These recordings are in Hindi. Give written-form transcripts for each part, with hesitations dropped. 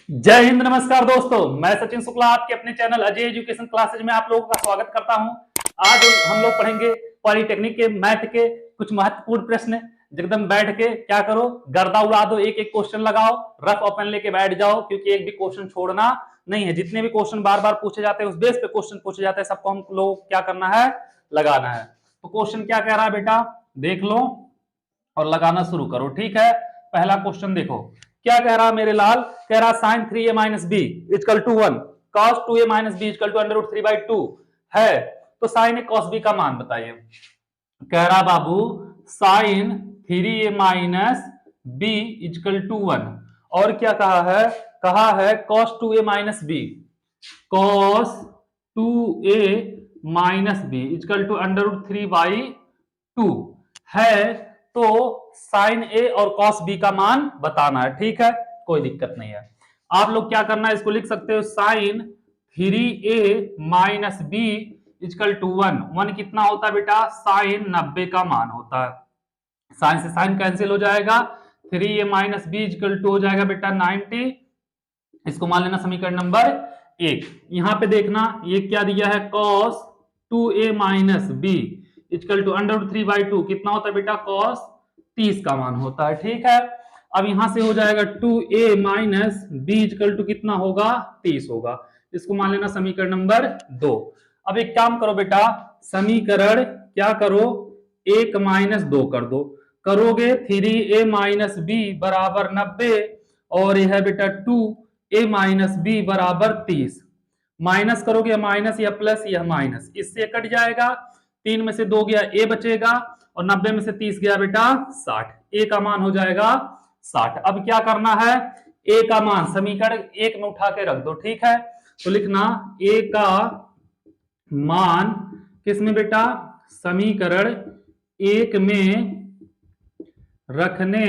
जय हिंद, नमस्कार दोस्तों। मैं सचिन शुक्ला आपके अपने चैनल अजय एजुकेशन क्लासेज में आप लोगों का स्वागत करता हूं। आज हम लोग पढ़ेंगे पॉलिटेक्निक के मैथ के कुछ महत्वपूर्ण प्रश्न। एकदम बैठ के क्या करो, गर्दा उड़ा दो, एक एक क्वेश्चन लगाओ, रफ ओपन लेके बैठ जाओ, क्योंकि एक भी क्वेश्चन छोड़ना नहीं है। जितने भी क्वेश्चन बार बार पूछे जाते हैं, उस बेस पे क्वेश्चन पूछे जाते हैं, सबको हम लोग क्या करना है, लगाना है। तो क्वेश्चन क्या कह रहा है बेटा, देख लो और लगाना शुरू करो। ठीक है, पहला क्वेश्चन देखो क्या कह रहा है मेरे लाल। कह रहा sine 3a minus B is equal to 1, cos 2a minus B is equal to under root 3/2 है। तो साइन ए कॉस बी का मान बताइए। कह रहा बाबू sine 3a minus B is equal to 1, और क्या कहा है cos 2a minus b, cos 2a minus B is equal to under root 3/2 है। तो साइन ए और कॉस बी का मान बताना है। ठीक है, कोई दिक्कत नहीं है। आप लोग क्या करना है, इसको लिख सकते हो sine 3a minus B is equal to 1। 1 कितना होता है बेटा, साइन 90 का मान होता है। साइन से साइन कैंसिल हो जाएगा, 3a minus B is equal to हो जाएगा बेटा 90। इसको मान लेना समीकरण नंबर 1। यहां पे देखना ये क्या दिया है, cos 2a minus B is equal to under root 3/2 कितना होता है बेटा, कॉस 30 का मान होता है। ठीक है, अब यहां से हो जाएगा 2a minus B is equal to कितना होगा, 30 होगा। इसको मान लेना समीकरण नंबर 2। अब एक काम करो बेटा, समीकरण क्या करो, 1 माइनस 2 कर दो। करोगे 3a माइनस बी बराबर 90, और यह है बेटा 2a माइनस बी बराबर 30। माइनस करोगे माइनस या प्लस या माइनस, इससे कट जाएगा। 3 में से 2 गया, ए बचेगा, और 90 में से 30 गया बेटा 60। ए का मान हो जाएगा 60। अब क्या करना है, ए का मान समीकरण 1 में उठा के रख दो। ठीक है, तो लिखना ए का मान किसमें बेटा, समीकरण 1 में रखने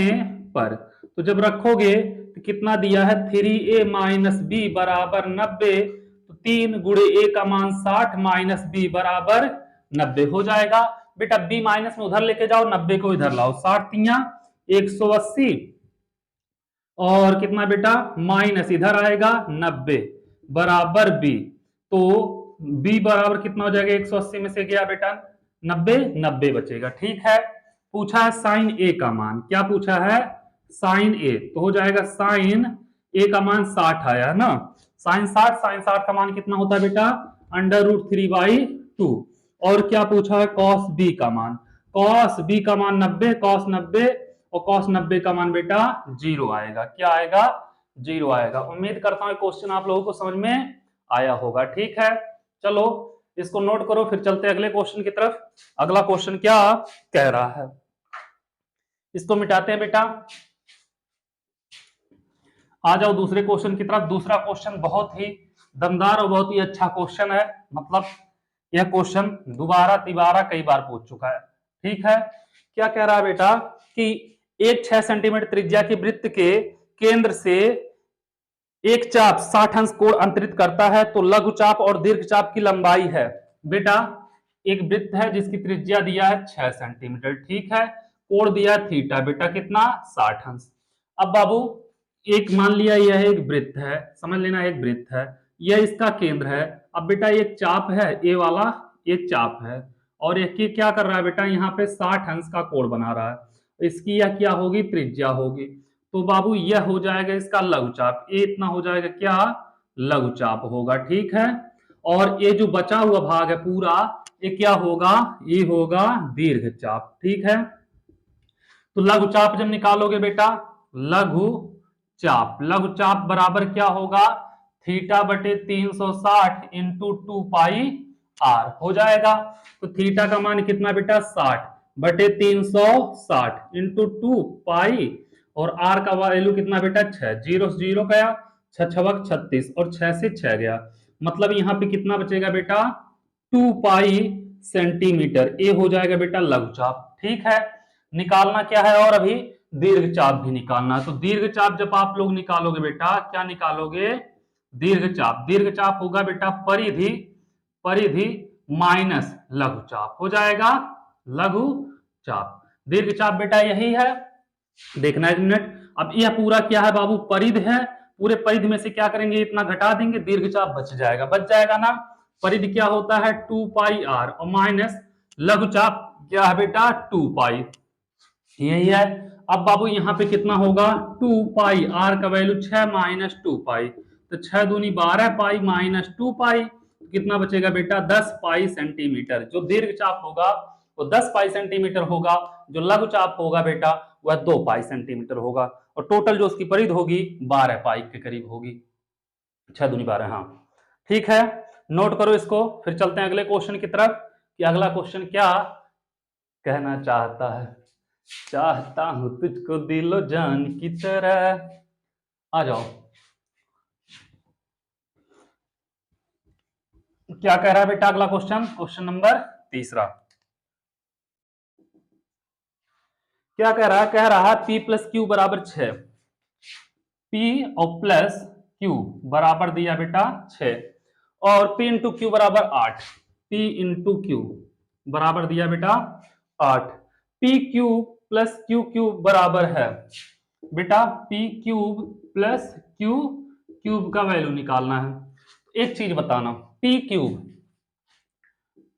पर। तो जब रखोगे तो कितना दिया है, 3a माइनस बी बराबर 90। तो 3 गुणे ए का मान 60 माइनस बी बराबर 90 हो जाएगा। बेटा बी माइनस में उधर लेके जाओ, 90 को इधर लाओ, 60 तिया 180, और कितना बेटा माइनस इधर आएगा 90 बराबर बी। तो बी बराबर कितना हो जाएगा, 180 में से गया बेटा 90, 90 बचेगा। ठीक है, पूछा है साइन ए का मान। क्या पूछा है, साइन ए, तो हो जाएगा साइन ए का मान 60 आया ना, साइन 60 का मान कितना होता है बेटा, अंडर रूट 3/2। और क्या पूछा है, कॉस बी का मान। कॉस बी का मान 90, कॉस 90, और कॉस 90 का मान बेटा 0 आएगा। क्या आएगा, 0 आएगा। उम्मीद करता हूं क्वेश्चन आप लोगों को समझ में आया होगा। ठीक है, चलो इसको नोट करो, फिर चलते अगले क्वेश्चन की तरफ। अगला क्वेश्चन क्या कह रहा है, इसको मिटाते हैं बेटा। आ जाओ दूसरे क्वेश्चन की तरफ। दूसरा क्वेश्चन बहुत ही दमदार और बहुत ही अच्छा क्वेश्चन है। मतलब यह क्वेश्चन दोबारा तिबारा कई बार पूछ चुका है। ठीक है, क्या कह रहा है बेटा कि एक 6 सेंटीमीटर त्रिज्या के वृत्त के केंद्र से एक चाप 60 अंश कोण अंतरित करता है, तो लघु चाप और दीर्घ चाप की लंबाई है। बेटा एक वृत्त है जिसकी त्रिज्या दिया है 6 सेंटीमीटर। ठीक है, कोण दिया है थीटा, बेटा कितना 60 अंश। अब बाबू एक मान लिया यह एक वृत्त है, समझ लेना एक वृत्त है, यह इसका केंद्र है। अब बेटा एक चाप है, ए वाला एक चाप है, और एक क्या कर रहा है बेटा, यहाँ पे 60 अंश का कोण बना रहा है। इसकी यह क्या होगी, त्रिज्या होगी। तो बाबू यह हो जाएगा इसका लघुचाप, ये इतना हो जाएगा क्या, लघुचाप होगा। ठीक है, और ये जो बचा हुआ भाग है पूरा, ये क्या होगा, ये होगा दीर्घचाप। ठीक है, तो लघुचाप जब निकालोगे बेटा, लघुचाप बराबर क्या होगा, थीटा बटे 360 इंटू 2 पाई आर हो जाएगा। तो थीटा का मान कितना बेटा, 60 बटे 360 इंटू 2 पाई, और आर का वैल्यू कितना बेटा 6, 0 से 0 गया, 6 छवक 36, और 6 से 6 गया। मतलब यहां पे कितना बचेगा बेटा, 2 पाई सेंटीमीटर। ये हो जाएगा बेटा लघुचाप। ठीक है, निकालना क्या है, और अभी दीर्घचाप भी निकालना है। तो दीर्घचाप जब आप लोग निकालोगे बेटा, क्या निकालोगे, दीर्घचाप। दीर्घचाप होगा बेटा परिधि, परिधि माइनस लघुचाप हो जाएगा लघुचाप। दीर्घचाप बेटा यही है, देखना एक मिनट। अब यह पूरा क्या है बाबू, परिधि है, पूरे परिधि में से क्या करेंगे, इतना घटा देंगे, दीर्घचाप बच जाएगा ना। परिधि क्या होता है 2πr और माइनस लघुचाप क्या है बेटा 2π, यही है। अब बाबू यहाँ पे कितना होगा 2π, r का वैल्यू 6 माइनस 2π, तो 6 दूनी 12 पाई माइनस 2π, कितना बचेगा बेटा 10 पाई सेंटीमीटर। जो दीर्घचाप होगा वो 10 पाई सेंटीमीटर होगा, जो लघुचाप होगा बेटा वह 2 पाई सेंटीमीटर होगा, और टोटल जो उसकी परिधि होगी 12 पाई के करीब होगी। 6 दूनी 12, हाँ ठीक है, नोट करो इसको। फिर चलते हैं अगले क्वेश्चन की तरफ कि अगला क्वेश्चन क्या कहना चाहता है। चाहता हूं तुझको दिलो जान की तरह, आ जाओ। क्या कह रहा है बेटा अगला क्वेश्चन, क्वेश्चन नंबर तीसरा क्या कह रहा है, कह रहा है p प्लस क्यू बराबर 6, p और प्लस q बराबर दिया बेटा 6 और p इंटू क्यू बराबर 8, p इंटू क्यू बराबर दिया बेटा 8, p cube plus Q cube बराबर है बेटा p cube plus Q cube का वैल्यू निकालना है। एक चीज बताना, p cube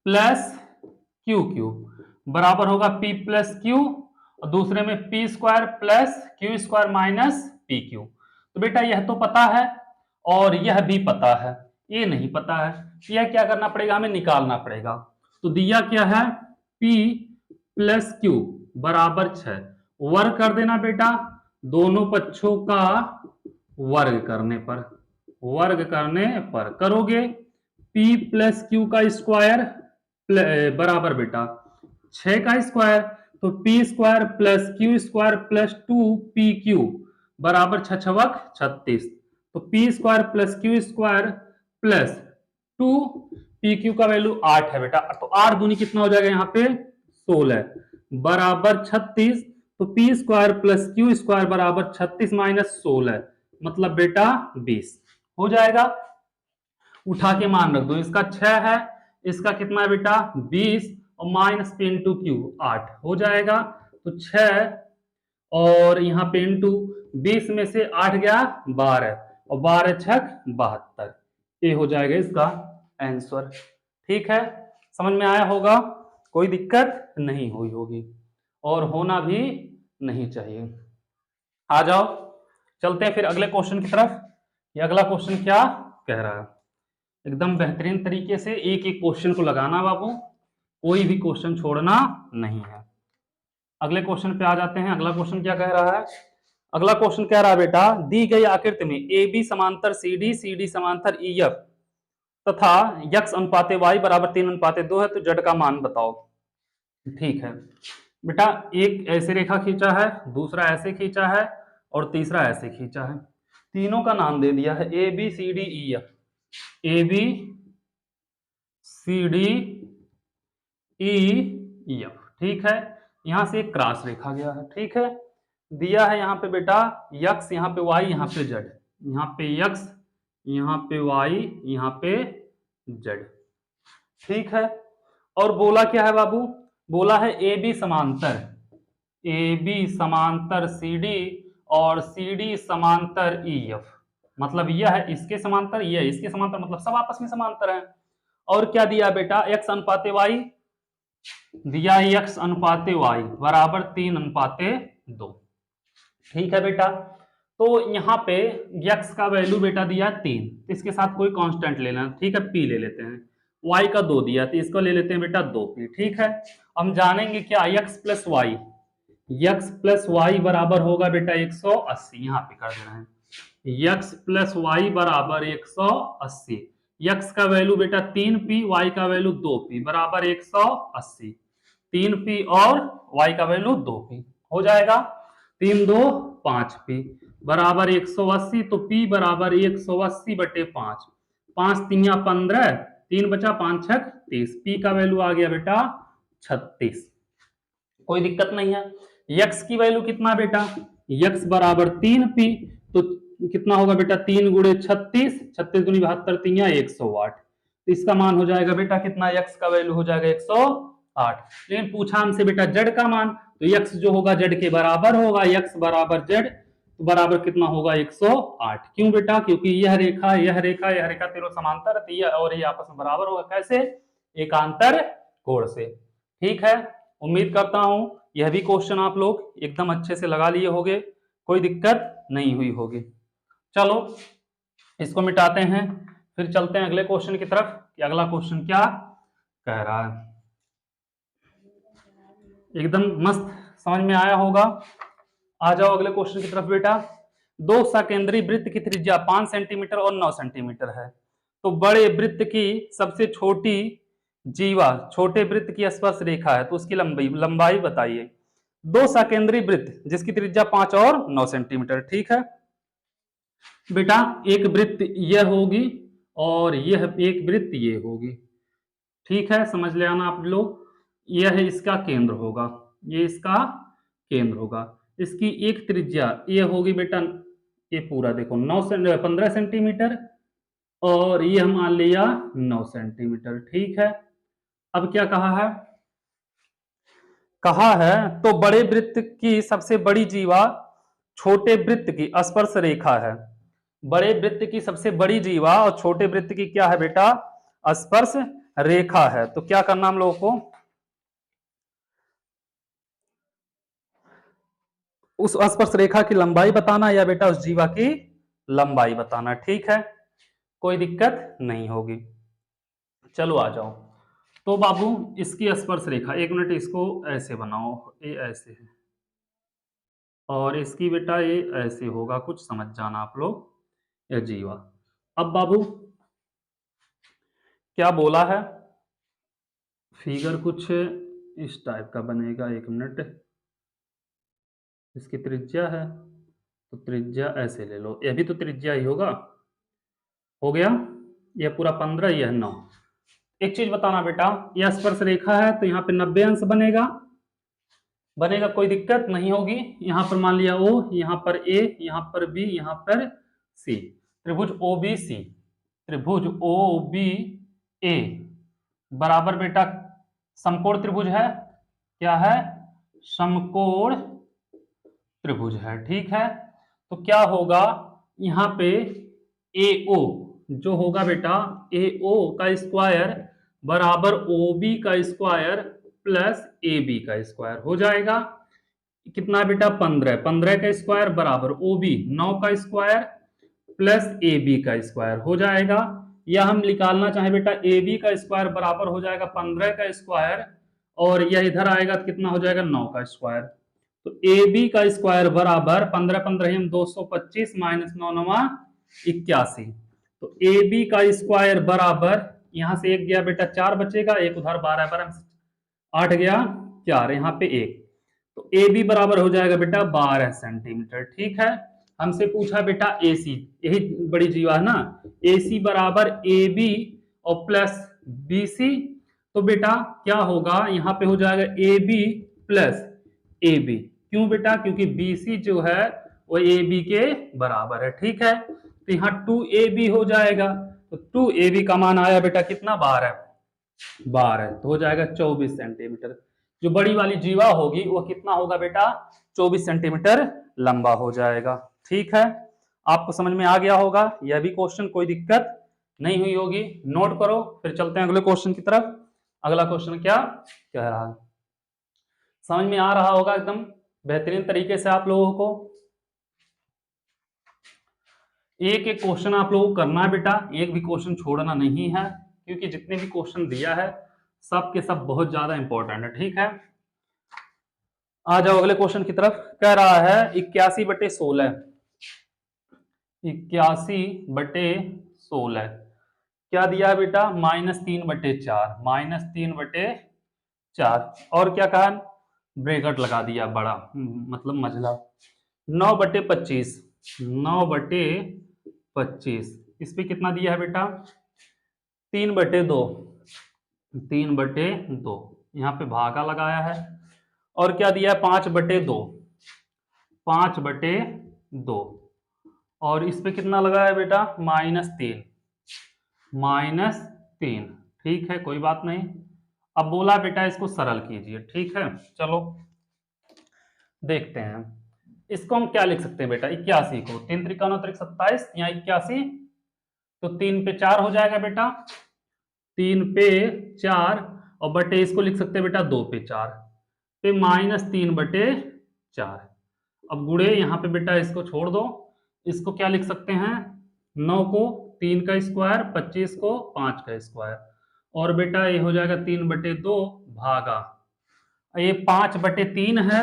plus Q cube बराबर होगा p प्लस क्यू, और दूसरे में p square plus Q square minus P Q. तो बेटा यह तो पता है और यह भी पता है, ये नहीं पता है, यह क्या करना पड़ेगा, हमें निकालना पड़ेगा। तो दिया क्या है p प्लस क्यू बराबर 6, वर्ग कर देना बेटा, दोनों पक्षों का वर्ग करने पर करोगे p प्लस क्यू का स्क्वायर बराबर बेटा 6 का स्क्वायर, तो p square plus Q square plus 2p Q बराबर 6 छवक 36, तो p square plus Q square plus 2p Q का वैल्यू 8 है बेटा, तो 8 दूनी कितना हो जाएगा यहाँ पे 16 बराबर 36, तो p square plus Q square बराबर 36 माइनस 16 मतलब बेटा 20 हो जाएगा। उठा के मान रख दो, इसका 6 है, इसका कितना है बेटा 20 और माइनस पे इंटू क्यू 8 हो जाएगा, तो 6 और यहाँ पे इंटू 20 में से 8 गया 12 और 12 छक 72, ये हो जाएगा इसका आंसर। ठीक है, समझ में आया होगा, कोई दिक्कत नहीं हुई होगी और होना भी नहीं चाहिए। आ जाओ चलते हैं फिर अगले क्वेश्चन की तरफ। ये अगला क्वेश्चन क्या कह रहा है, एकदम बेहतरीन तरीके से एक एक क्वेश्चन को लगाना बाबू, कोई भी क्वेश्चन छोड़ना नहीं है। अगले क्वेश्चन पे आ जाते हैं। अगला क्वेश्चन क्या कह रहा है, अगला क्वेश्चन कह रहा है बेटा दी गई आकृति में ए बी समांतर सी डी समांतर ई एफ तथा यक्स अनुपाते वाई बराबर 3:2 है, तो जड़ का मान बताओ। ठीक है बेटा, एक ऐसे रेखा खींचा है, दूसरा ऐसे खींचा है और तीसरा ऐसे खींचा है, तीनों का नाम दे दिया है A B C D E F, A B C D E F. ठीक है, यहां से एक क्रॉस रेखा गया है। ठीक है, दिया है यहाँ पे बेटा यक्स, यहाँ पे वाई, यहाँ पे जेड, यहाँ पे यक्स, यहाँ पे वाई, यहाँ पे जेड। ठीक है, और बोला क्या है बाबू, बोला है ए बी समांतर सी डी और सी डी समांतर ई एफ, मतलब यह है इसके समांतर, यह इसके समांतर, मतलब सब आपस में समांतर है। और क्या दिया बेटा एक्स अनुपाते वाई, दिया एक्स अनुपाते वाई बराबर 3:2। ठीक है बेटा, तो यहाँ पे x का वैल्यू बेटा दिया 3, तो इसके साथ कोई कांस्टेंट लेना। ठीक है, p ले लेते हैं, y का 2 दिया, तो इसको ले लेते हैं बेटा 2p। ठीक है, हम जानेंगे क्या x प्लस वाई बराबर होगा बेटा 180, यहाँ पे कर देना है x प्लस वाई बराबर 180, x का वैल्यू बेटा 3p, y का वैल्यू 2p बराबर 180, 3p और y का वैल्यू 2p हो जाएगा, 3 2 5p बराबर 180, तो p बराबर 180/5, 5 3 15, 3 बचा 5 6 30, p का वैल्यू आ गया बेटा 36। कोई दिक्कत नहीं है। x की वैल्यू कितना बेटा, x बराबर 3p, तो कितना होगा बेटा 3 गुणे 36, 36 दूनी 72, 3 108, तो इसका मान हो जाएगा बेटा कितना, x का वैल्यू हो जाएगा 108। लेकिन पूछा हमसे बेटा z का मान, तो x जो होगा z के बराबर होगा, x बराबर z, तो बराबर कितना होगा 108। क्यों बेटा? क्योंकि यह रेखा यह रेखा यह रेखा तीनों समांतर रहती है और ये आपस में बराबर होगा। कैसे? एकांतर कोण से। ठीक है, उम्मीद करता हूं यह भी क्वेश्चन आप लोग एकदम अच्छे से लगा लिए होंगे, कोई दिक्कत नहीं हुई होगी। चलो इसको मिटाते हैं, फिर चलते हैं अगले क्वेश्चन की तरफ कि अगला क्वेश्चन क्या कह रहा है। एकदम मस्त समझ में आया होगा। आ जाओ अगले क्वेश्चन की तरफ बेटा। दो सकेंद्री वृत्त की त्रिज्या 5 सेंटीमीटर और 9 सेंटीमीटर है, तो बड़े वृत्त की सबसे छोटी जीवा छोटे वृत्त की स्पर्श रेखा है, तो उसकी लंबाई बताइए। दो सकेंद्री वृत्त जिसकी त्रिज्या 5 और 9 सेंटीमीटर। ठीक है बेटा, एक वृत्त यह होगी और यह एक वृत्त ये होगी। ठीक है, समझ ले आना आप लोग। यह इसका केंद्र होगा, ये इसका केंद्र होगा। इसकी एक त्रिज्या ये होगी बेटा, ये पूरा देखो 15 सेंटीमीटर और ये हम मान लिया 9 सेंटीमीटर। ठीक है, अब क्या कहा है? कहा है तो बड़े वृत्त की सबसे बड़ी जीवा छोटे वृत्त की स्पर्श रेखा है। बड़े वृत्त की सबसे बड़ी जीवा और छोटे वृत्त की क्या है बेटा? स्पर्श रेखा है। तो क्या करना हम लोगों को? उस स्पर्श रेखा की लंबाई बताना या बेटा उस जीवा की लंबाई बताना। ठीक है, कोई दिक्कत नहीं होगी। चलो आ जाओ। तो बाबू इसकी स्पर्श रेखा, एक मिनट इसको ऐसे बनाओ, ये ऐसे है और इसकी बेटा ये ऐसे होगा, कुछ समझ जाना आप लोग ये जीवा। अब बाबू क्या बोला है? फिगर कुछ इस टाइप का बनेगा, एक मिनट। इसकी त्रिज्या है तो त्रिज्या ऐसे ले लो, यह भी तो त्रिज्या ही होगा। हो गया, यह पूरा 15, यह 9। एक चीज बताना बेटा, यह स्पर्श रेखा है तो यहाँ पे 90 अंश बनेगा, कोई दिक्कत नहीं होगी। यहां पर मान लिया O, यहां पर A, यहां पर B, यहां पर C। त्रिभुज OBC, त्रिभुज OBA बराबर बेटा समकोण त्रिभुज है। क्या है? समकोण त्रिभुज है। ठीक है, तो क्या होगा यहां पे AO जो होगा बेटा, AO का स्क्वायर बराबर OB का स्क्वायर प्लस AB का स्क्वायर हो जाएगा। कितना बेटा? 15। 15 का स्क्वायर बराबर OB 9 का स्क्वायर प्लस AB का स्क्वायर हो जाएगा। या हम निकालना चाहे बेटा AB का स्क्वायर बराबर हो जाएगा 15 का स्क्वायर और यह इधर आएगा तो कितना हो जाएगा? 9 का स्क्वायर। तो AB का स्क्वायर बराबर 15 15 हम 225 माइनस 9 9 81। तो AB का स्क्वायर बराबर, यहां से एक गया बेटा 4 बचेगा, एक उधर 12 12 8 गया 4, यहाँ पे 1। तो AB बराबर हो जाएगा बेटा 12 सेंटीमीटर। ठीक है, हमसे पूछा बेटा AC, यही बड़ी जीवा है ना। AC बराबर AB और प्लस BC। तो बेटा क्या होगा? यहाँ पे हो जाएगा AB प्लस AB। क्यों बेटा? क्योंकि BC जो है वो AB के बराबर है। ठीक है, तो यहाँ 2AB हो जाएगा। तो 2AB का मान आया बेटा कितना? 12। 12 तो हो जाएगा 24 सेंटीमीटर। जो बड़ी वाली जीवा होगी वो कितना होगा बेटा? 24 सेंटीमीटर लंबा हो जाएगा। ठीक है, आपको समझ में आ गया होगा यह भी क्वेश्चन, कोई दिक्कत नहीं हुई होगी। नोट करो, फिर चलते हैं अगले क्वेश्चन की तरफ। अगला क्वेश्चन क्या कह रहा है? समझ में आ रहा होगा एकदम बेहतरीन तरीके से आप लोगों को। एक एक क्वेश्चन आप लोगों को करना है बेटा, एक भी क्वेश्चन छोड़ना नहीं है, क्योंकि जितने भी क्वेश्चन दिया है सब के सब बहुत ज्यादा इंपॉर्टेंट है। ठीक है, आ जाओ अगले क्वेश्चन की तरफ। कह रहा है 81/16। 81/16 क्या दिया है बेटा? -3/4। -3/4 और क्या कहा? ब्रैकेट लगा दिया बड़ा, मतलब मझला। 9/25। 9/25 इस पे कितना दिया है बेटा? 3/2। 3/2 यहाँ पे भागा लगाया है। और क्या दिया है? 5/2। 5/2 और इस पे कितना लगाया बेटा? -3। -3। ठीक है, कोई बात नहीं। अब बोला बेटा इसको सरल कीजिए। ठीक है, चलो देखते हैं। इसको हम क्या लिख सकते हैं बेटा, 81 को 3 त्रिका 9 त्रिक 27, यहाँ 81, तो 3 पे 4 हो जाएगा बेटा, 3 पे 4, और बटे इसको लिख सकते हैं बेटा 2 पे 4 पे -3 बटे 4। अब गुड़े यहाँ पे बेटा इसको छोड़ दो, इसको क्या लिख सकते हैं, 9 को 3 का स्क्वायर, 25 को 5 का स्क्वायर, और बेटा ये हो जाएगा 3 बटे 2 भागा, ये 5 बटे 3 है,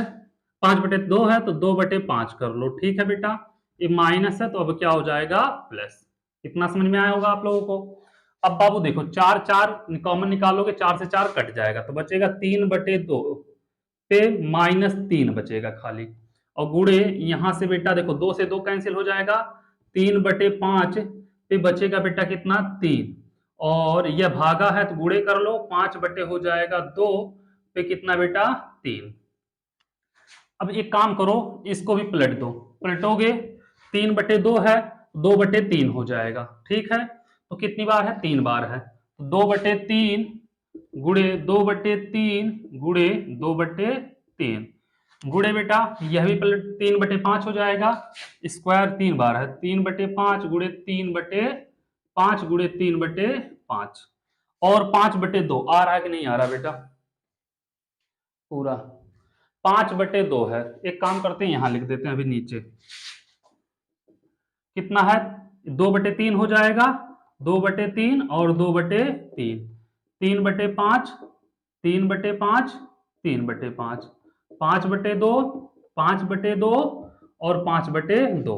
5 बटे 2 है, तो 2 बटे 5 कर लो। ठीक है बेटा, ये माइनस है तो अब क्या हो जाएगा प्लस। इतना समझ में आया होगा आप लोगों को। अब बाबू देखो 4 4 कॉमन निकालोगे, 4 से 4 कट जाएगा, तो बचेगा 3 बटे 2 पे -3 बचेगा खाली, और गुड़े यहां से बेटा देखो 2 से 2 कैंसिल हो जाएगा, 3 बटे 5 पे बचेगा बेटा कितना 3, और यह भागा है तो गुड़े कर लो, 5 बटे हो जाएगा 2 पे कितना बेटा 3। अब एक काम करो, इसको भी पलट दो, पलटोगे 3 बटे 2 है, 2 बटे 3 हो जाएगा। ठीक है, तो कितनी बार है, 3 बार है, तो 2 बटे 3 गुड़े 2 बटे 3 गुड़े 2 बटे 3 गुड़े बेटा यह भी पलट 3 बटे 5 हो जाएगा, स्क्वायर 3 बार है, 3 बटे 5 गुड़े 3 बटे 5 गुड़े 3 बटे 5, और 5 बटे 2 आ रहा है कि नहीं आ रहा बेटा, पूरा 5 बटे 2 है। एक काम करते हैं यहां लिख देते हैं अभी नीचे, कितना है 2 बटे 3 हो जाएगा, 2 बटे 3 और 2 बटे 3, 3 बटे 5, 3 बटे 5, 3 बटे 5, 5 बटे 2, 5 बटे 2 और 5 बटे 2।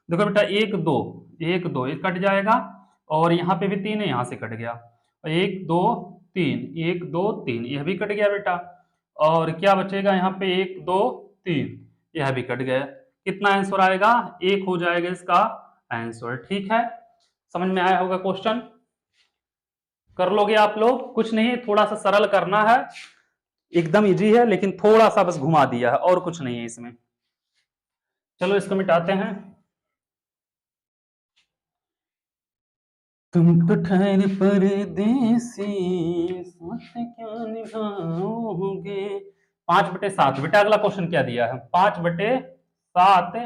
देखो बेटा 1 2 1 2 एक कट जाएगा, और यहाँ पे भी 3 है, यहाँ से कट गया, 1 2 3 1 2 3 यह भी कट गया बेटा, और क्या बचेगा यहाँ पे 1 2 3 यह भी कट गया। कितना आंसर आएगा, 1 हो जाएगा इसका आंसर। ठीक है, समझ में आया होगा क्वेश्चन, कर लोगे आप लोग, कुछ नहीं थोड़ा सा सरल करना है, एकदम इजी है, लेकिन थोड़ा सा बस घुमा दिया है और कुछ नहीं है इसमें। चलो इसको मिटाते हैं। तुम तो ठहर परदेसी साथ क्या निभाओगे। 5 बटे 7 बेटा अगला क्वेश्चन क्या दिया है, 5 बटे 7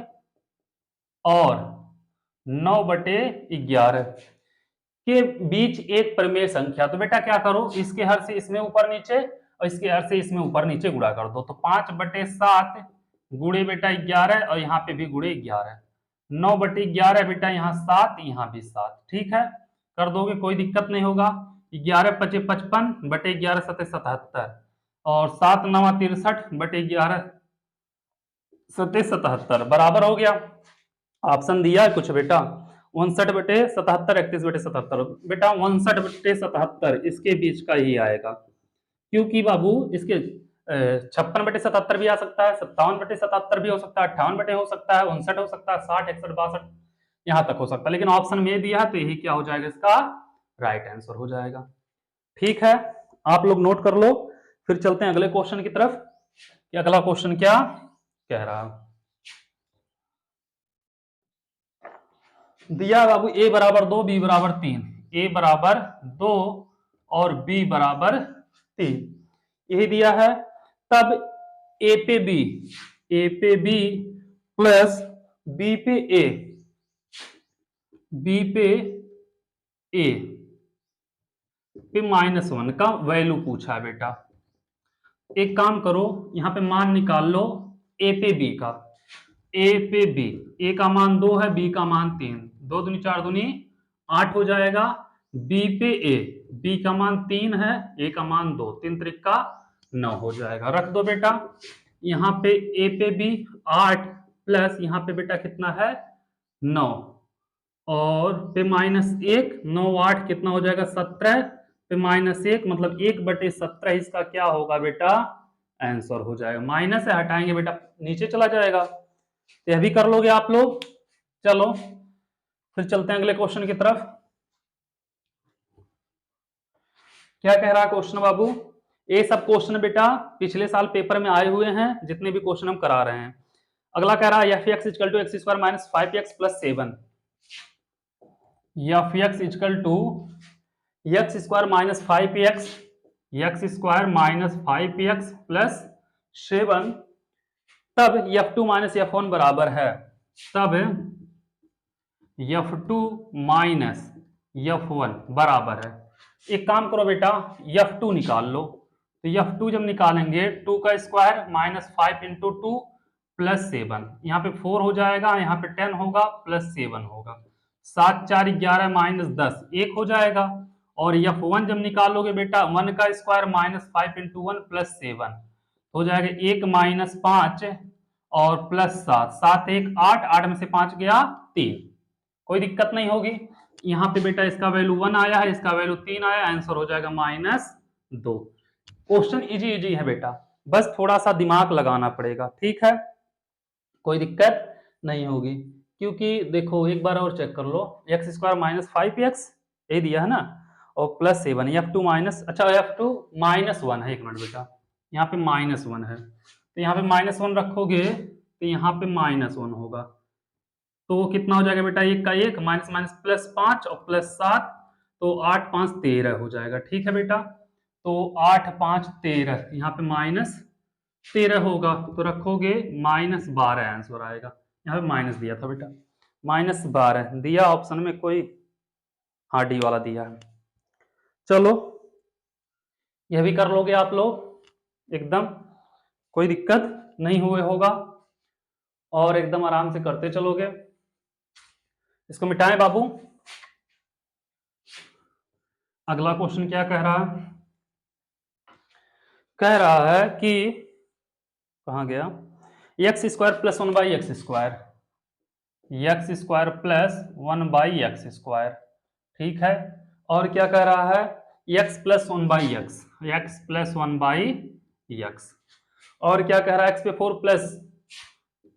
और 9 बटे 11 के बीच एक परिमेय संख्या। तो बेटा क्या करो, इसके हर से इसमें ऊपर नीचे और इसके हर से इसमें ऊपर नीचे गुणा कर दो, तो 5 बटे 7 गुणे बेटा 11, और यहाँ पे भी गुणे 11, 9 बटे 11 बेटा यहाँ 7, यहाँ भी 7। ठीक है, कर दोगे कोई दिक्कत नहीं होगा। 11 पचे 55 बटे 11 सते 77, और 7 9 63 बटे 11 सते 77 बराबर हो गया। ऑप्शन दिया है कुछ बेटा, 59 बटे 77, 31 बटे 77 बेटा 59 बटे 77 इसके बीच का ही आएगा, क्योंकि बाबू इसके 56 बटे 77 भी आ सकता है, 57 बटे 77 भी हो सकता है, 58 बटे हो सकता है, 59 हो सकता है, 60 61 62 यहां तक हो सकता है, लेकिन ऑप्शन में दिया है तो यही क्या हो जाएगा, इसका राइट आंसर हो जाएगा। ठीक है, आप लोग नोट कर लो, फिर चलते हैं अगले क्वेश्चन की तरफ कि अगला क्वेश्चन क्या कह रहा है। दिया बाबू a बराबर 2 b बराबर 3, a बराबर 2 और b बराबर 3 यही दिया है। तब a पे b प्लस b पे a पे -1 का वैल्यू पूछा है बेटा। एक काम करो, यहां पे मान निकाल लो a पे b का, a पे b, a का मान 2 है, b का मान 3, 2 दूनी 4 दूनी 8 हो जाएगा। b पे a, b का मान 3 है, a का मान 2, 3 त्रिक का 9 हो जाएगा। रख दो बेटा, यहाँ पे a पे b 8 प्लस यहाँ पे बेटा कितना है 9, और पे -1, 9 8 कितना हो जाएगा 17, पे -1 मतलब 1/17 इसका क्या होगा बेटा आंसर हो जाएगा। माइनस से हटाएंगे बेटा नीचे चला जाएगा, तो यह भी कर लोगे आप लोग। चलो फिर चलते हैं अगले क्वेश्चन की तरफ। क्या कह रहा है क्वेश्चन बाबू, ये सब क्वेश्चन बेटा पिछले साल पेपर में आए हुए हैं, जितने भी क्वेश्चन हम करा रहे हैं। अगला कह रहा है F X equal to X square minus 5x plus 7, F X equal to X square minus 5x, X square minus 5x plus 7 तब F2 माइनस F1 बराबर है, तब F2 माइनस F1 बराबर है, एक काम करो बेटा F2 निकाल लो। तो F2 जब निकालेंगे 2 का स्क्वायर माइनस 5 इंटू 2 प्लस 7, यहाँ पे 4 हो जाएगा, यहाँ पे 10 होगा प्लस 7 होगा, 7 4 11 माइनस 10 1 हो जाएगा। और F1 जब निकालोगे बेटा 1 का स्क्वायर माइनस 5 इंटू 1 प्लस 7 हो जाएगा 1 माइनस 5 और प्लस 7, 7 1 8, 8 में से 5 गया 3, कोई दिक्कत नहीं होगी। यहाँ पे बेटा इसका वैल्यू 1 आया है, इसका वैल्यू 3 आया, आंसर हो जाएगा -2। क्वेश्चन इजी इजी है बेटा, बस थोड़ा सा दिमाग लगाना पड़ेगा, ठीक है, कोई दिक्कत नहीं होगी। क्योंकि देखो एक बार और चेक कर लो, एक्स स्क्वायर माइनस 5x ये दिया है ना, और प्लस 7, F2 माइनस, अच्छा F2 -1 है, एक मिनट बेटा, यहाँ पे -1 है, तो यहाँ पे -1 रखोगे तो यहाँ पे -1 होगा, तो कितना हो जाएगा बेटा, 1 का 1 माइनस माइनस प्लस 5 और प्लस 7, तो 8 5 13 हो जाएगा, ठीक है बेटा। तो 8 5 13, यहाँ पे -13 होगा, तो रखोगे -12 आंसर आएगा, यहाँ पे माइनस दिया था बेटा, -12 दिया ऑप्शन में, कोई हाँ डी वाला दिया है। चलो यह भी कर लोगे आप लोग एकदम, कोई दिक्कत नहीं हुए होगा, और एकदम आराम से करते चलोगे। इसको मिटाएं बाबू। अगला क्वेश्चन क्या कह रहा है, कह रहा है कि कहां गया, x square plus 1 by x square, x square plus 1 by x square, ठीक है, और क्या कह रहा है, x plus 1 by x, x plus 1 by x, और क्या कह रहा है, एक्स पे 4 प्लस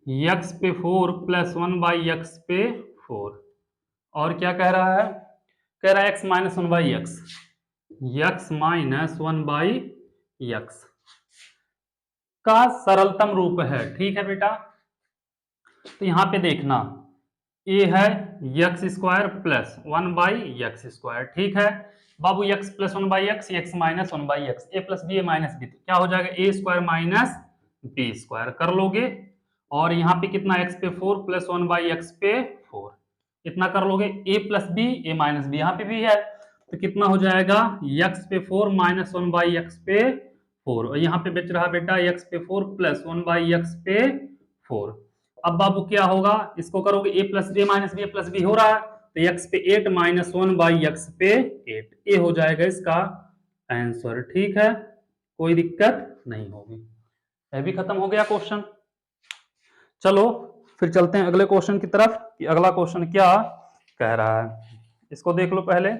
एक्स पे 4 प्लस 1 बाई एक्स पे 4, और क्या कह रहा है, कह रहा है x minus 1 by x, x minus 1 by x का सरलतम रूप है, ठीक है बेटा। तो यहां पे देखना, ए है x square plus 1 by x square, ठीक है बाबू, x plus 1 by x, x minus 1 by x, A plus B A minus B, क्या हो जाएगा, A square minus B square कर लोगे, और यहाँ पे कितना, एक्स पे 4 प्लस 1 बाई एक्स पे 4, इतना कर लोगे, ए plus B A minus B यहाँ पे भी है, तो कितना हो जाएगा, एक्स पे 4 माइनस 1 बाई एक्स पे 4, और यहाँ पे बच रहा बेटा एक्स पे 4 प्लस 1 बाई एक्स पे 4। अब बाबू क्या होगा, इसको करोगे A plus B minus B plus B हो रहा है, तो एक्स पे 8 माइनस 1 बाई एक्स पे 8, ए हो जाएगा इसका आंसर, ठीक है, कोई दिक्कत नहीं होगी। यह भी खत्म हो गया क्वेश्चन। चलो फिर चलते हैं अगले क्वेश्चन की तरफ, कि अगला क्वेश्चन क्या कह रहा है, इसको देख लो पहले।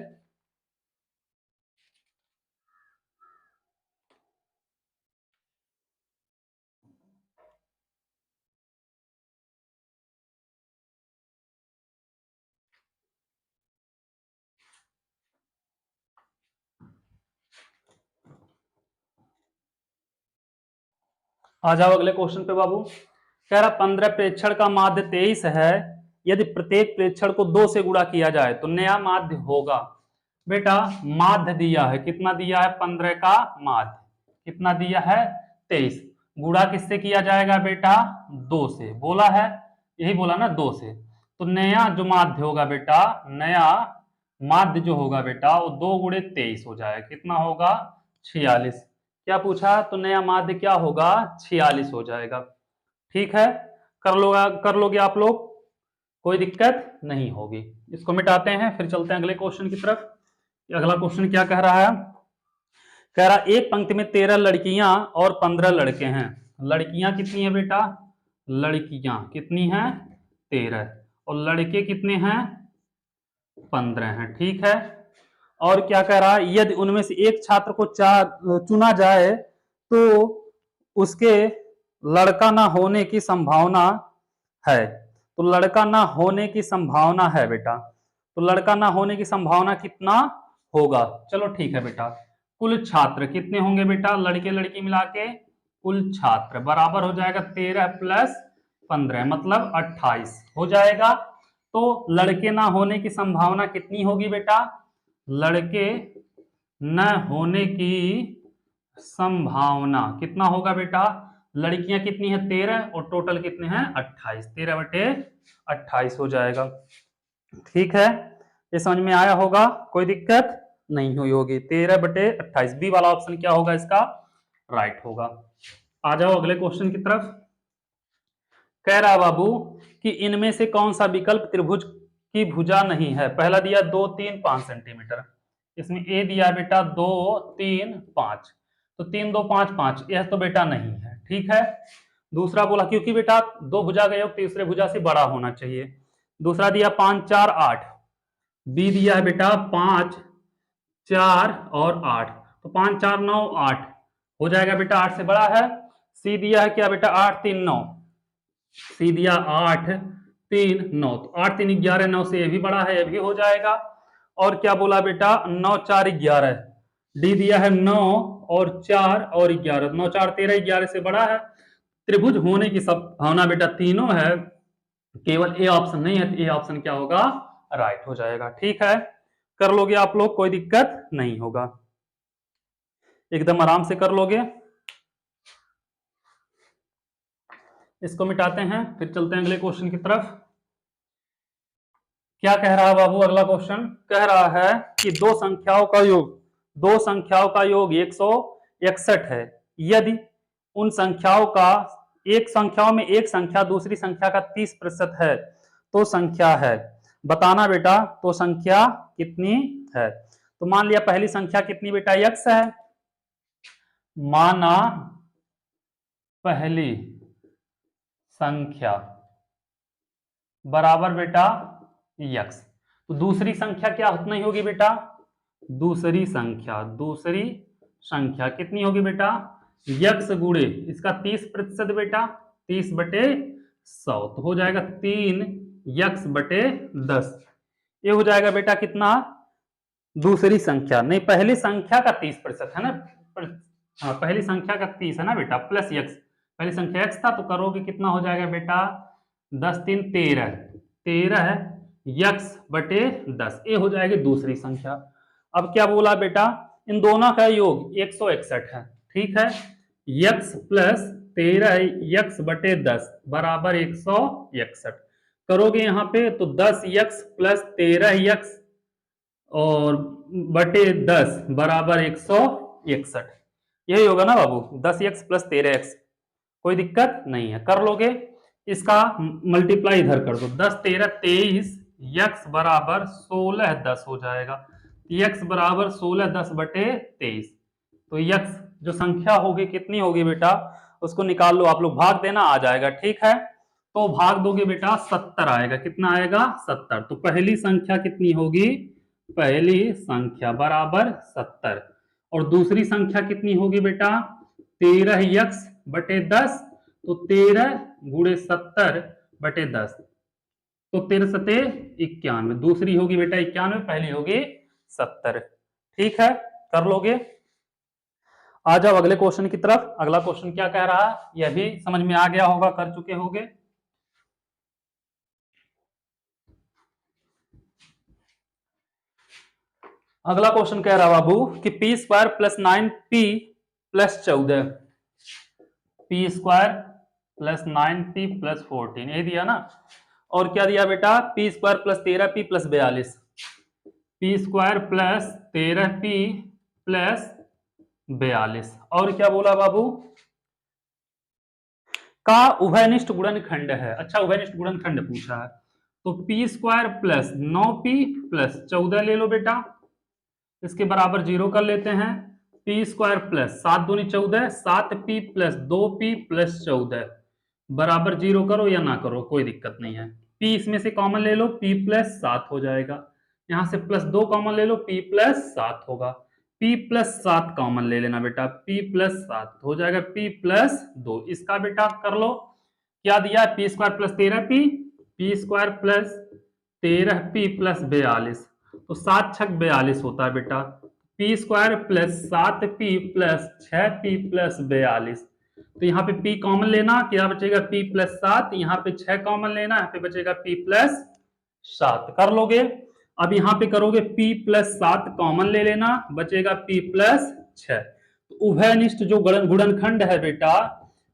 आ जाओ अगले क्वेश्चन पे बाबू। कह रहा 15 प्रेक्षण का माध्य 23 है, यदि प्रत्येक प्रेक्षण को 2 से गुणा किया जाए तो नया माध्य होगा। बेटा माध्य दिया है, कितना दिया है, 15 का माध्य कितना दिया है, 23, गुणा किससे किया जाएगा बेटा, 2 से, बोला है, यही बोला ना 2 से, तो नया जो माध्य होगा बेटा, नया माध्य जो होगा बेटा वो 2 गुणे 23 हो जाएगा, कितना होगा, 46, क्या पूछा, तो नया माध्य क्या होगा, 46 हो जाएगा, ठीक है, कर लोगे आप लोग, कोई दिक्कत नहीं होगी। इसको मिटाते हैं, फिर चलते हैं अगले क्वेश्चन की तरफ। अगला क्वेश्चन क्या कह रहा है, कह रहा एक पंक्ति में 13 लड़कियां और 15 लड़के हैं, लड़कियां कितनी है बेटा, लड़कियां कितनी हैं, 13, और लड़के कितने हैं, 15 हैं, ठीक है, और क्या कह रहा है, यदि उनमें से एक छात्र को चुना जाए तो उसके लड़का ना होने की संभावना है, तो लड़का ना होने की संभावना है बेटा, तो लड़का ना होने की संभावना कितना होगा, चलो ठीक है बेटा, कुल छात्र कितने होंगे बेटा, लड़के लड़की मिला के कुल छात्र बराबर हो जाएगा 13 प्लस 15 मतलब 28 हो जाएगा। तो लड़के ना होने की संभावना कितनी होगी बेटा, लड़के न होने की संभावना कितना होगा बेटा, लड़कियां कितनी है 13 और टोटल कितने हैं 28, 13/28 हो जाएगा। ठीक है, ये समझ में आया होगा, कोई दिक्कत नहीं हुई होगी। 13/28 बी वाला ऑप्शन क्या होगा इसका राइट होगा। आ जाओ अगले क्वेश्चन की तरफ। कह रहा बाबू कि इनमें से कौन सा विकल्प त्रिभुज की भुजा नहीं है। पहला दिया 2, 3, 5 सेंटीमीटर, इसमें ए दिया बेटा 2, 3, 5, तो 3, 2, 5, 5, यह तो बेटा नहीं है। ठीक है, दूसरा बोला क्योंकि बेटा दो भुजा का योग तीसरे भुजा से बड़ा होना चाहिए। दूसरा दिया 5, 4, 8, बी दिया है बेटा 5, 4 और 8, तो 5, 4, 9, 8 हो जाएगा बेटा 8 से बड़ा है। सी दिया है क्या बेटा 8, 3, 9, सी दिया 8, 3, 9, तो 8, 3, 11, 9 से ये भी बड़ा है, ये भी हो जाएगा। और क्या बोला बेटा 9, 4, 11, डी दिया है 9 और 4 और 11, 9, 4, 13, 11 से बड़ा है। त्रिभुज होने की संभावना बेटा तीनों है, केवल ए ऑप्शन नहीं है, तो ए ऑप्शन क्या होगा राइट हो जाएगा। ठीक है, कर लोगे आप लोग, कोई दिक्कत नहीं होगा, एकदम आराम से कर लोगे। इसको मिटाते हैं, फिर चलते हैं अगले क्वेश्चन की तरफ। क्या कह रहा है बाबू अगला क्वेश्चन? कह रहा है कि दो संख्याओं का योग 161 है। यदि उन संख्याओं का संख्याओं में एक संख्या दूसरी संख्या का 30% है तो संख्या है, बताना बेटा तो संख्या कितनी है। तो मान लिया पहली संख्या कितनी बेटा x है, माना पहली संख्या बराबर बेटा x, तो दूसरी संख्या क्या नहीं होगी बेटा, दूसरी संख्या कितनी होगी बेटा x गुणे इसका 30% बेटा 30/100, तो हो जाएगा 3x/10। ये हो जाएगा बेटा कितना, दूसरी संख्या नहीं पहली संख्या का 30% है ना, हाँ पहली संख्या का 30 है ना बेटा, प्लस x, पहली संख्या x था तो करोगे कितना हो जाएगा बेटा 10, 3, 13 है x/10, ये हो जाएगी दूसरी संख्या। अब क्या बोला बेटा इन दोनों का योग 161 है। ठीक है, x + 13 x/10 बराबर 161 करोगे यहाँ पे तो 10x + 13x और बटे 10 बराबर 161, यही होगा ना बाबू, 10x + 13x, कोई दिक्कत नहीं है, कर लोगे। इसका मल्टीप्लाई इधर कर दो, 10, 13, 23, x बराबर 16, 10 हो जाएगा, x बराबर 16, 10/23, तो x जो संख्या होगी कितनी होगी बेटा उसको निकाल लो आप लोग, भाग देना आ जाएगा। ठीक है, तो भाग दोगे बेटा 70 आएगा, कितना आएगा 70, तो पहली संख्या कितनी होगी, पहली संख्या बराबर 70 और दूसरी संख्या कितनी होगी बेटा 13x/10, तो 13 गुणे 70/10, तो 13 91, दूसरी होगी बेटा 91, पहली होगी 70। ठीक है, कर लोगे। आ जाओ अगले क्वेश्चन की तरफ। अगला क्वेश्चन क्या कह रहा है यह भी समझ में आ गया होगा, कर चुके होंगे। अगला क्वेश्चन कह रहा बाबू कि p² + 9p + 14, p² + 9p + 14 ये दिया ना, और क्या दिया बेटा p² + 13p + 42, p² + 13p + 42, और क्या बोला बाबू का उभयनिष्ठ गुणनखंड है। अच्छा उभयनिष्ठ गुणनखंड पूछा है, तो p² + 9p + 14 ले लो बेटा, इसके बराबर 0 कर लेते हैं, p² + 7 दूनी 14, 7p + 2p + 14 बराबर 0 करो या ना करो कोई दिक्कत नहीं है, p इसमें से कॉमन ले लो, p + 7 हो जाएगा, यहां से +2 कॉमन ले लो, p + 7 होगा, p + 7 कॉमन ले लेना बेटा, p + 7 हो जाएगा p + 2, इसका बेटा कर लो, क्या दिया p² + 13p, p² + 13p + 42, तो 7 छक 42 होता है बेटा, p² + 7p + 6p + 42, तो यहाँ पे p कॉमन लेना, क्या बचेगा p + 7, यहाँ पे 6 कॉमन लेना, यहाँ पे बचेगा p + 7, कर लोगे। अब यहाँ पे करोगे p + 7 कॉमन ले लेना, बचेगा p + 6, तो उभयनिष्ठ जो गुणनखंड है बेटा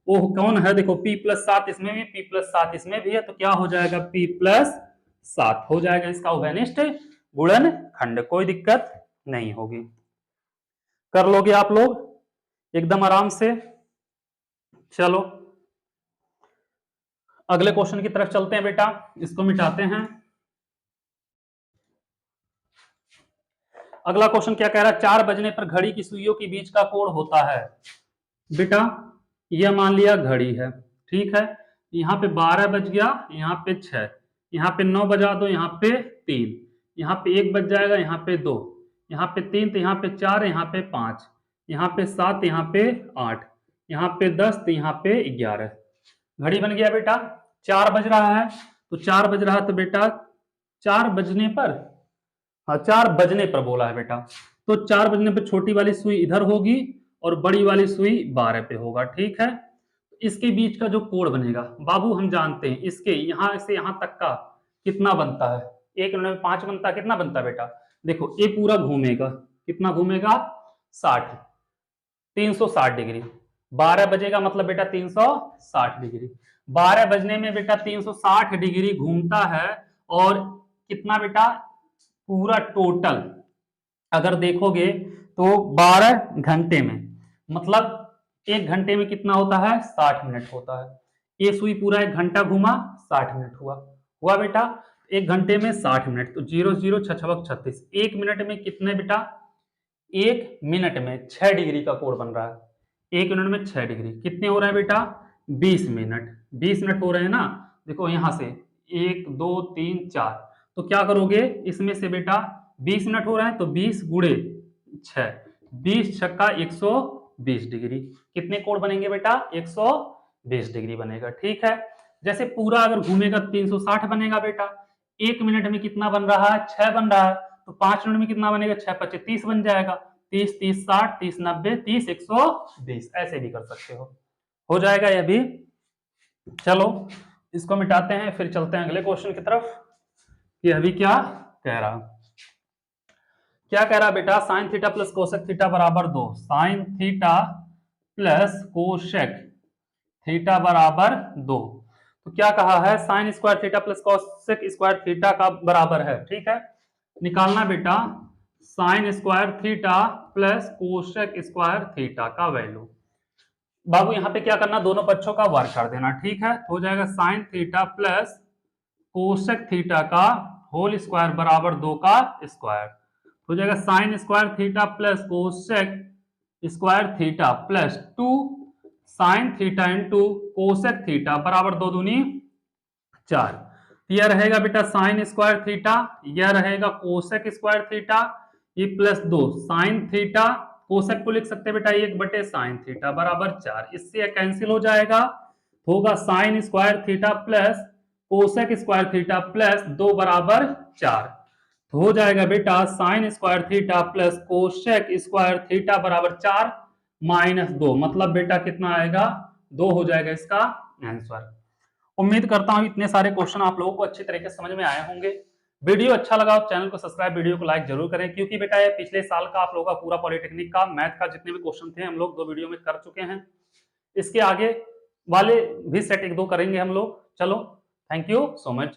वो कौन है, देखो P+7 इसमें भी, P+7 इसमें भी है, तो क्या हो जाएगा P+7 हो जाएगा इसका उभयनिष्ठ गुणनखंड, कोई दिक्कत नहीं होगी। कर लोगे आप लोग एकदम आराम से। चलो अगले क्वेश्चन की तरफ चलते हैं बेटा, इसको मिटाते हैं। अगला क्वेश्चन क्या कह रहा है, 4 बजने पर घड़ी की सुइयों के बीच का कोण होता है। बेटा यह मान लिया घड़ी है, ठीक है, यहाँ पे 12 बज गया, यहाँ पे 6, यहाँ पे 9 बजा दो, यहाँ पे 3, यहाँ पे 1 बज जाएगा, यहाँ पे 2, यहाँ पे 3, तो यहाँ पे 4, यहाँ पे 5, यहाँ पे 7, यहाँ पे 8, यहाँ पे 10, तो यहाँ पे 11। घड़ी बन गया बेटा। 4 बज रहा है, तो 4 बज रहा है तो बेटा 4 बजने पर, हाँ 4 बजने पर बोला है बेटा, तो 4 बजने पर छोटी वाली सुई इधर होगी और बड़ी वाली सुई 12 पे होगा, ठीक है। इसके बीच का जो कोण बनेगा बाबू हम जानते हैं, इसके यहां से यहां तक का कितना बनता है, 1 यूनिट में 5 बनता है, कितना बनता है बेटा, देखो ये पूरा घूमेगा, कितना घूमेगा 60, 360 डिग्री। 12 बजेगा मतलब बेटा 360 डिग्री, 12 बजने में बेटा 360 डिग्री घूमता है। और कितना बेटा, पूरा टोटल अगर देखोगे तो 12 घंटे में, मतलब 1 घंटे में कितना होता है 60 मिनट होता है। ये सुई पूरा 1 घंटा घूमा, 60 मिनट हुआ बेटा। 1 घंटे में 60 मिनट, तो 0 0 6 6 36, 1 मिनट में कितने बेटा, 1 मिनट में 6 डिग्री का कोण बन रहा है। 1 मिनट में 6 डिग्री कितने हो रहा है बेटा, 20 मिनट, 20 मिनट हो रहे हैं ना। देखो यहां से 1 2 3 4, तो क्या करोगे इसमें से बेटा 20 मिनट हो रहा है, तो 20 गुणे 6, 20 छक्का 120 डिग्री, कितने कोण बनेंगे बेटा 120 डिग्री बनेगा, ठीक है। जैसे पूरा अगर घूमेगा 360 बनेगा बेटा। 1 मिनट में कितना बन रहा है 6 बन रहा है, तो 5 मिनट में कितना बनेगा 6 5 30 बन जाएगा, 30 30 60, 30 90, 30 120, ऐसे भी कर सकते हो जाएगा यह भी। चलो इसको मिटाते हैं, फिर चलते हैं अगले क्वेश्चन की तरफ कि अभी क्या कह रहा, क्या कह रहा बेटा, sine theta plus cosec theta बराबर 2, sine theta plus cosec theta बराबर 2। तो क्या कहा है, sine square theta plus cosec square theta का बराबर है, ठीक है। निकालना बेटा sine square theta plus cosec square theta का वैल्यू। बाबू यहां पे क्या करना, दोनों पक्षों का वर्ग कर देना, ठीक है। तो हो जाएगा sine theta plus cosec theta का होल स्क्वायर बराबर 2 का स्क्वायर, हो जाएगा sine square theta plus cosec square theta plus 2 sine theta into cosec theta बराबर 2 दूनी 4। यह रहेगा बेटा साइन स्क्वायर थीटा, यह रहेगा कोसेक स्क्वायर थीटा, ये प्लस 2 साइन थीटा, कोसेक को लिख सकते हैं बेटा 1 साइन थीटा बराबर 4, इससे कैंसिल हो जाएगा, होगा sine square theta plus cosec square theta plus 2 बराबर 4। तो हो जाएगा बेटा sine square theta plus cosec square theta बराबर 4 माइनस 2, मतलब बेटा कितना आएगा 2 हो जाएगा इसका आंसर। उम्मीद करता हूं इतने सारे क्वेश्चन आप लोगों को अच्छी तरीके से समझ में आए होंगे। वीडियो अच्छा लगा तो चैनल को सब्सक्राइब, वीडियो को लाइक जरूर करें, क्योंकि बेटा ये पिछले साल का आप लोगों का पूरा पॉलिटेक्निक का मैथ का जितने भी क्वेश्चन थे हम लोग 2 वीडियो में कर चुके हैं। इसके आगे वाले भी सेट 1 2 करेंगे हम लोग। चलो थैंक यू सो मच।